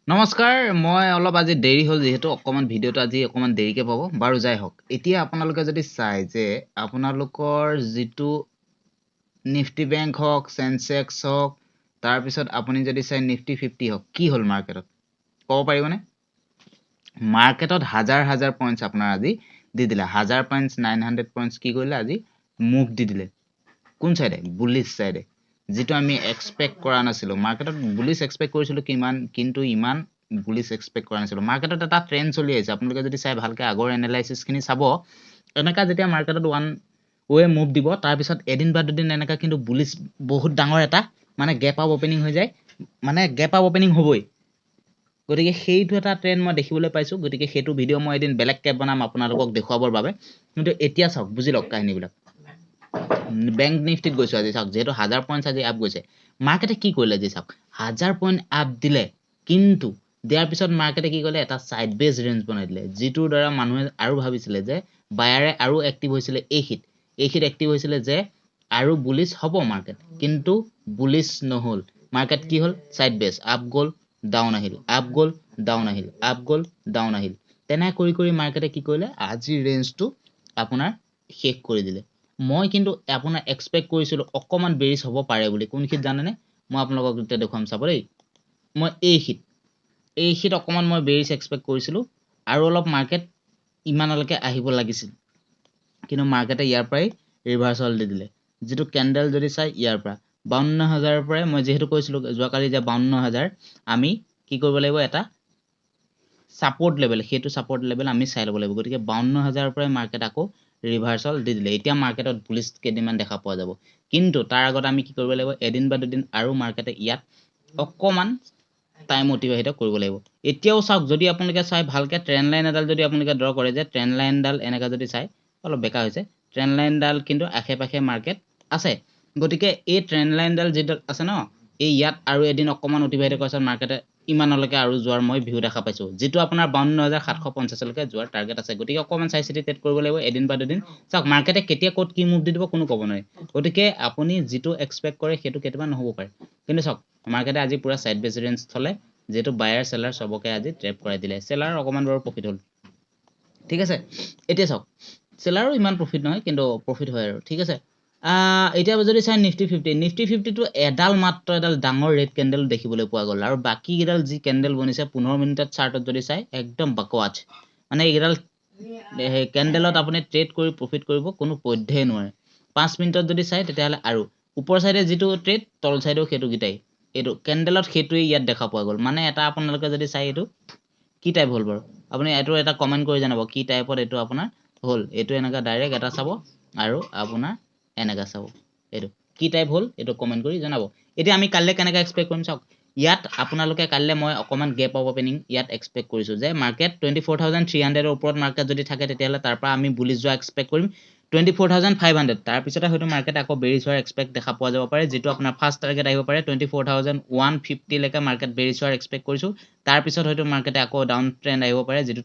নমস্কাৰ মই অলপ আজি দেৰি হ'ল যেহেতু অকমান ভিডিওটো আজি অকমান দেৰিকে পাব বাৰু যাই হওক এতিয়া আপোনালোকে যদি চাই যে আপোনালোকৰ যেটো নিফটি ব্যাংক হওক সেনসেক্স হওক তাৰ পিছত আপুনি যদি চাই নিফটি 50 হওক কি হ'ল মাৰ্কেটত ক'ব পাৰিবনে মাৰ্কেটত হাজাৰ হাজাৰ পইণ্টছ আপোনাৰ আজি দি দিলে 1000 পইণ্টছ 900 পইণ্টছ কি কৰিলে আজি মুভ দি দিলে কোন সাইডে বুলিশ সাইডে যেটো আমি এক্সপেক্ট কৰা নাছিলো মাৰ্কেটত বুলিশ এক্সপেক্ট কৰিছিলো কিমান কিন্তু ইমান বুলিশ এক্সপেক্ট কৰা নাছিলো মাৰ্কেটত এটা ট্ৰেন্ড চলি আছে আপোনালোকে যদি চাই ভালকে আগৰ এনালাইসিস খিনি চাব এনেকা যেতিয়া মাৰ্কেটত ওৱান ওয়ে মুভ দিব তাৰ পিছত এদিন বা দুদিন এনেকা কিন্তু বুলিশ বহুত ডাঙৰ এটা মানে গ্যাপ আপ ওপেনিং হৈ যায় মানে গ্যাপ আপ ওপেনিং হ'বই গতিকে সেইটো এটা ট্ৰেন্ড মই দেখিবলৈ পাইছো গতিকে সেইটো ভিডিও মই এদিন বেলেগ কেপ বনাম আপোনালোকক দেখুৱাবৰ বাবে কিন্তু এতিয়া চাওক বুজি লওক কাহিনীবিলাক ব্যাংক নিফটিত গৈছো আজি চাওক যেটো 1000 পইণ্টছ আজি আপ গৈছে মাৰ্কেটে কি কৰিলে আজি চাওক 1000 পইণ্ট আপ দিলে কিন্তু দিয়াৰ পিছত মাৰ্কেটে কি কৰিলে এটা সাইড বেজ ৰেঞ্জ বনাই দিলে যেটোৰ দ্বাৰা মানুহে আৰু ভাবিছিলে যে বায়াৰে আৰু এক্টিভ হৈছিলে এইখিত এক্টিভ হৈছিলে যে আৰু বুলিশ হ'ব মাৰ্কেট কিন্তু বুলিশ নহল মাৰ্কেট কি হ'ল সাইড বেজ আপ গল ডাউন আহিল আপ গল ডাউন আহিল আপ গল ডাউন আহিল তেনে কৰি কৰি মাৰ্কেটে কি কৰিলে আজি ৰেঞ্জটো আপোনাৰ শেষ কৰি দিলে মই কিন্তু আপোনাৰ এক্সপেক্ট কৰিছিলো অকমান বেৰিছ হ'ব পাৰে বুলি কোনখিত জানেনে মই আপোনালোকক এতিয়া দেখুৱাম চাব দেই মই এইখিত অকমান মই বেৰিছ এক্সপেক্ট কৰিছিলো আৰু অলপ মাৰ্কেট ইমানলৈকে আহিব লাগিছিল কিন্তু মাৰ্কেটে ইয়াৰ পৰাই ৰিভাৰ্সাল দি দিলে যেটো ক্যান্ডেল যদি চাই ইয়াৰ পৰা 52000 ৰ পৰাই মই যেহেতু কৈছিলো যোৱাকালি যে 52000 আমি কি কৰিব লাগিব এটা সাপোৰ্ট লেভেল হেতু সাপোৰ্ট লেভেল আমি চাই লব লাগিব গতিকে 52000 ৰ পৰাই মাৰ্কেট আকৌ ৰিভাৰ্সাল দি দিলে এতিয়া মাৰ্কেটত বুলিশ কেদিমান দেখা পোৱা যাব কিন্তু তাৰ আগত আমি কি কৰিব লাগিব এদিন বা দুদিন আৰু মাৰ্কেটে ইয়াত অকমান টাইম অতিবাহিত কৰিব লাগিব এতিয়াও চাওক যদি আপোনালোকে চাই ভালকে ট্ৰেন্ড লাইন এডাল যদি আপোনালোকে ড্ৰ কৰে যে ট্ৰেন্ড লাইন ডাল এনেকা যদি চাই অলপ বেকা হৈছে ট্ৰেন্ড লাইন ডাল কিন্তু আশে-পাশে মাৰ্কেট আছে গতিকে এই ট্ৰেন্ড লাইন ডাল যেটা আছে ন এই ইয়াত আৰু এদিন অকমান অতিবাহিত কৰাৰ পিছত মাৰ্কেটে ইমানলৈকে আৰু যোৱাৰ মই ভিউ দেখা পাইছো যেটো আপোনাৰ 52750 লৈকে যোৱাৰ টাৰ্গেট আছে গতিকে অকমান চাই চিতি ট্ৰেড কৰিব লাগিব এদিন বা দুদিন চাওক মাৰ্কেটে কেতিয়া ক'ত কি মুভ দি দিব কোনো ক'ব নোৱাৰে গতিকে আপুনি যেটো এক্সপেক্ট কৰে সেইটো কেতিয়াবা নহব পাৰে কিন্তু চাওক মাৰ্কেটে আজি পুৰা সাইড বেজ ৰেঞ্জ থলে যেটো বায়াৰ সেলাৰ সবকে আজি ট্ৰেপ কৰাই দিলে সেলাৰ অকমান বৰ প্ৰফিট হল ঠিক আছে এতিয়া চাওক সেলাৰো ইমান প্ৰফিট নহয় কিন্তু প্ৰফিট হয় আৰু ঠিক আছে এতিয়া যদি চাই নিফটি 50 টো এডাল মাত্ৰ এডাল ডাঙৰ ৰেড ক্যান্ডেল দেখিবলৈ পোৱা গ'ল আৰু বাকি এডাল যি ক্যান্ডেল বনিছে 15 মিনিটত চাৰ্টত যদি চাই একদম বাকৱাচ মানে এডাল ক্যান্ডেলত আপুনি ট্ৰেড কৰি প্ৰফিট কৰিব কোনো পধ্যেই নোৱাৰে 5 মিনিটত যদি চাই তেতিয়াহলে আৰু ওপৰ সাইডে যেটো ট্ৰেড তল সাইডেও হেতু গিটাই এটো ক্যান্ডেলত হেতুই ইয়াত দেখা পোৱা গ'ল মানে এটা আপোনালোকে যদি চাই এটো কি টাইপ হল বাৰু আপুনি এটো এটা কমেন্ট কৰি জানাব কি টাইপত এটো আপোনাৰ হল এটো এনেকা ডাইৰেক্ট এটা চাব আৰু আপোনাৰ এনেকা চাব এটো কি টাইপ হল এটো কমেন্ট কৰি জানাব এতিয়া আমি কাললে কেনেকা এক্সপেক্ট কৰিম চাওক ইয়াত আপোনালোকে কাললে মই অকমান গ্যাপ আপ ওপেনিং ইয়াত এক্সপেক্ট কৰিছো যে মাৰ্কেট 24300 ৰ ওপৰত মাৰ্কেট যদি থাকে তেতিয়াহলে তাৰ পৰা আমি বুলিশ যোৱা এক্সপেক্ট কৰিম 24500 তাৰ পিছতে হয়তো মাৰ্কেট আকৌ বেৰিছ হোৱাৰ এক্সপেক্ট দেখা পোৱা যাব পাৰে যেটো আপোনাৰ ফাৰ্স্ট টাৰ্গেট আহিব পাৰে 24150 লৈকে মাৰ্কেট বেৰিছ হোৱাৰ এক্সপেক্ট কৰিছো তাৰ পিছত হয়তো মাৰ্কেটে আকৌ ডাউন ট্ৰেন্ড আহিব পাৰে যেটো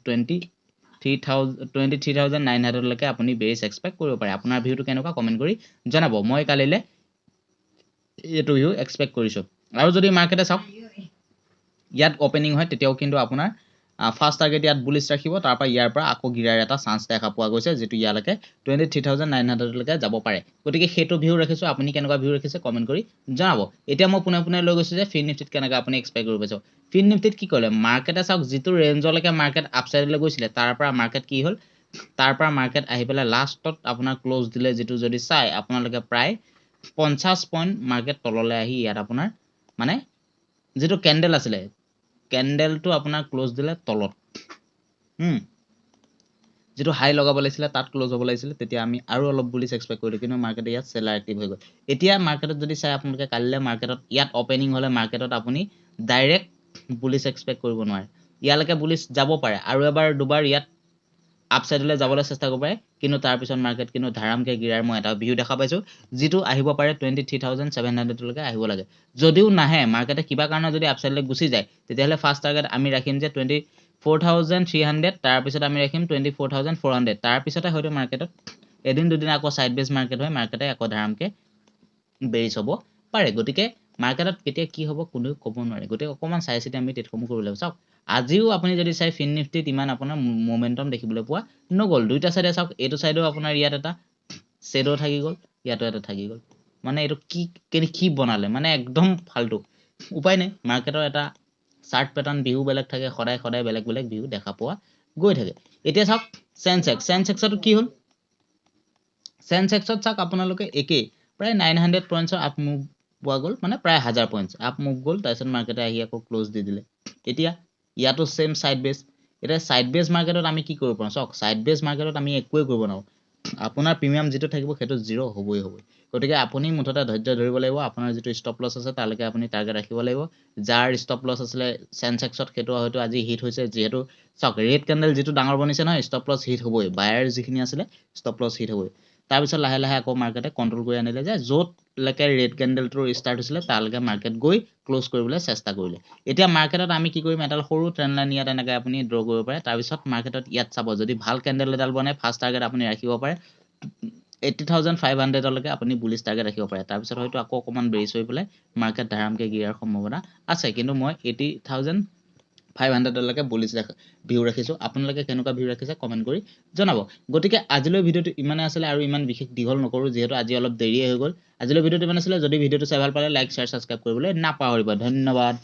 23900 লৈকে আপুনি বেৰিছ এক্সপেক্ট কৰিব পাৰে আপোনাৰ ভিউটো কেনেকুৱা কমেন্ট কৰি জনাব মই কালিলে এটো ভিউ এক্সপেক্ট কৰিছো আৰু যদি মাৰ্কেটে চাওক ইয়াত ওপেনিং হয় তেতিয়াও কিন্তু আপোনাৰ ফাৰ্স্ট টাৰ্গেট ইয়াত বুলিশ ৰাখিব তাৰ পৰা ইয়াৰ পৰা আকৌ গিৰাৰ এটা চান্স দেখা পোৱা গৈছে যেটো ইয়ালৈকে 23900 লৈকে যাব পাৰে গতিকে হেতু ভিউ ৰাখিছো আপুনি কেনেকুৱা ভিউ ৰাখিছে কমেন্ট কৰি জনাব এতিয়া মই পুনে লৈ গৈছো যে ফিন নিফটিত কেনেকা আপুনি এক্সপেক্ট কৰিব পাইছো ফিন নিফটিত কি কৰিলে মাৰ্কেটে চাওক যেটো ৰেঞ্জলৈকে মাৰ্কেট আপসাইডলৈ গৈছিলে তাৰ পৰা মাৰ্কেট কি হল তাৰ পৰা মাৰ্কেট আহি পেলাই লাষ্টত আপোনাৰ ক্লোজ দিলে যেটো যদি চাই আপোনালোকে প্ৰায় 50 পইণ্ট মাৰ্কেট তললৈ আহি ইয়াত আপোনাৰ মানে যেটো ক্যান্ডেল আছিলে ক্যান্ডেলটো আপোনাৰ ক্লোজ দিলে তলত যেটো হাই লগাব লাগিছিলে তাত ক্লোজ হ'ব লাগিছিলে তেতিয়া আমি আৰু অলপ বুলিশ এক্সপেক্ট কৰিলো কিন্তু মাৰ্কেটে ইয়াত সেলাৰ এক্টিভ হৈ গ'ল এতিয়া মাৰ্কেটত যদি চাই আপোনালোকে কালিলে মাৰ্কেটত ইয়াত ওপেনিং হলে মাৰ্কেটত আপুনি ডাইৰেক্ট বুলিশ এক্সপেক্ট কৰিব নোৱাৰে ইয়ালৈকে বুলিশ যাব পাৰে আৰু এবাৰ দুবাৰ ইয়াত আপসাইডলৈ যাবলৈ চেষ্টা কৰিব পাৰে কিন্তু তাৰ পিছত মাৰ্কেট কিন্তু ধাৰামকে গিৰাৰ মই এটা ভিউ দেখা পাইছো যেটো আহিব পাৰে 23700 লৈকে আহিব লাগে যদিও নাহে মাৰ্কেটে কিবা কাৰণে যদি আপসাইডলৈ গুচি যায় তেতিয়াহলে ফাৰ্স্ট টাৰ্গেট আমি ৰাখিম যে 24300 তাৰ পিছত আমি ৰাখিম 24400 তাৰ পিছতে হয়তো মাৰ্কেটত এদিন দুদিন আকৌ সাইড বেজ মাৰ্কেট হয় মাৰ্কেটে আকৌ ধাৰামকে বেৰিছ হ'ব পাৰে গতিকে মাৰ্কেটত কেতিয়া কি হ'ব কোনেও ক'ব নোৱাৰে গতিকে অকমান চাই চিতি আমি ট্ৰেডসমূহ কৰিব লাগিব চাওক আজিও আপুনি যদি চাই ফিন নিফটিত ইমান আপোনাৰ মোমেন্টাম দেখিবলৈ পোৱা নগ'ল দুইটা সাইডে চাওক এইটো সাইডেও আপোনাৰ ইয়াত এটা শ্বেডো থাকি গ'ল ইয়াতো এটা থাকি গ'ল মানে এইটো কি বনালে মানে একদম ফালতু উপায় নাই মাৰ্কেটৰ এটা চাৰ্ট প্যাটাৰ্ন ভিউ বেলেগ থাকে সদায় সদায় বেলেগ বেলেগ ভিউ দেখা পোৱা গৈ থাকে এতিয়া চাওক সেন্সেক্সটো কি হ'ল সেন্সেক্সত চাওক আপোনালোকে একে প্ৰায় 900 পইণ্টছৰ আপ মুভ পোৱা গ'ল মানে প্ৰায় 1000 পইণ্টছ আপ মুভ গ'ল তাৰপিছত মাৰ্কেটে আহি আকৌ ক্লোজ দি দিলে এতিয়া ইয়াতো সেম সাইড বেস এটা সাইড বেস মাৰ্কেটত আমি কি কৰিব পাৰোঁ চাওক সাইড বেস মাৰ্কেটত আমি একোৱে কৰিব নোৱাৰো আপোনাৰ প্ৰিমিয়াম যেটো থাকিব সেটো জিৰো হ'বই গতিকে আপুনি মুঠতে ধৈৰ্য ধৰিব লাগিব আপোনাৰ যেটো ষ্টপ লছ আছে তালৈকে আপুনি টাৰ্গেট ৰাখিব লাগিব যাৰ ষ্টপ লছ আছিলে সেন্সেক্সত সেটো হয়তো আজি হিট হৈছে যেহেতু চাওক ৰেড ক্যান্ডেল যেটো ডাঙৰ বনিছে নহয় ষ্টপ লছ হিট হ'বই বায়াৰ যিখিনি আছিলে ষ্টপ লছ হিট হ'বই তাৰ পিছত লাহে লাহে আকৌ মাৰ্কেটে কন্ট্ৰোল কৰি আনিলে যে য'ত লৈকে ৰেড ক্যান্ডেলটো ষ্টাৰ্ট হৈছিলে তালৈকে মাৰ্কেট গৈ ক্লোজ কৰিবলৈ চেষ্টা কৰিলে এতিয়া মাৰ্কেটত আমি কি কৰিম এডাল সৰু ট্ৰেন্ড লাইন ইয়াত এনেকৈ আপুনি ড্ৰ কৰিব পাৰে তাৰ পিছত মাৰ্কেটত ইয়াত চাব যদি ভাল ক্যান্ডেল এডাল বনে ফাৰ্স্ট টাৰ্গেট আপুনি ৰাখিব পাৰে 80500 লৈকে আপুনি বুলিশ টাৰ্গেট ৰাখিব পাৰে তাৰ পিছত হয়তো আকৌ অকমান বেৰিছ হৈ পেলাই মাৰ্কেট ধাৰামকে গিয়াৰ সম্ভাৱনা আছে কিন্তু মই 80500 লৈকে বুলিশ ভিউ ৰাখিছো আপোনালোকে কেনেকুৱা ভিউ ৰাখিছে কমেন্ট কৰি জনাব গতিকে আজিলৈ ভিডিওটো ইমানে আছিল আৰু ইমান বিশেষ দীঘল নকৰো যেহেতু আজি অলপ দেৰি হৈ গ'ল আজিলৈ ভিডিওটো ইমান আছিল যদি ভিডিওটো চাই ভাল পালে লাইক শেয়াৰ সাবস্ক্ৰাইব কৰিবলৈ নাপাহৰিব ধন্যবাদ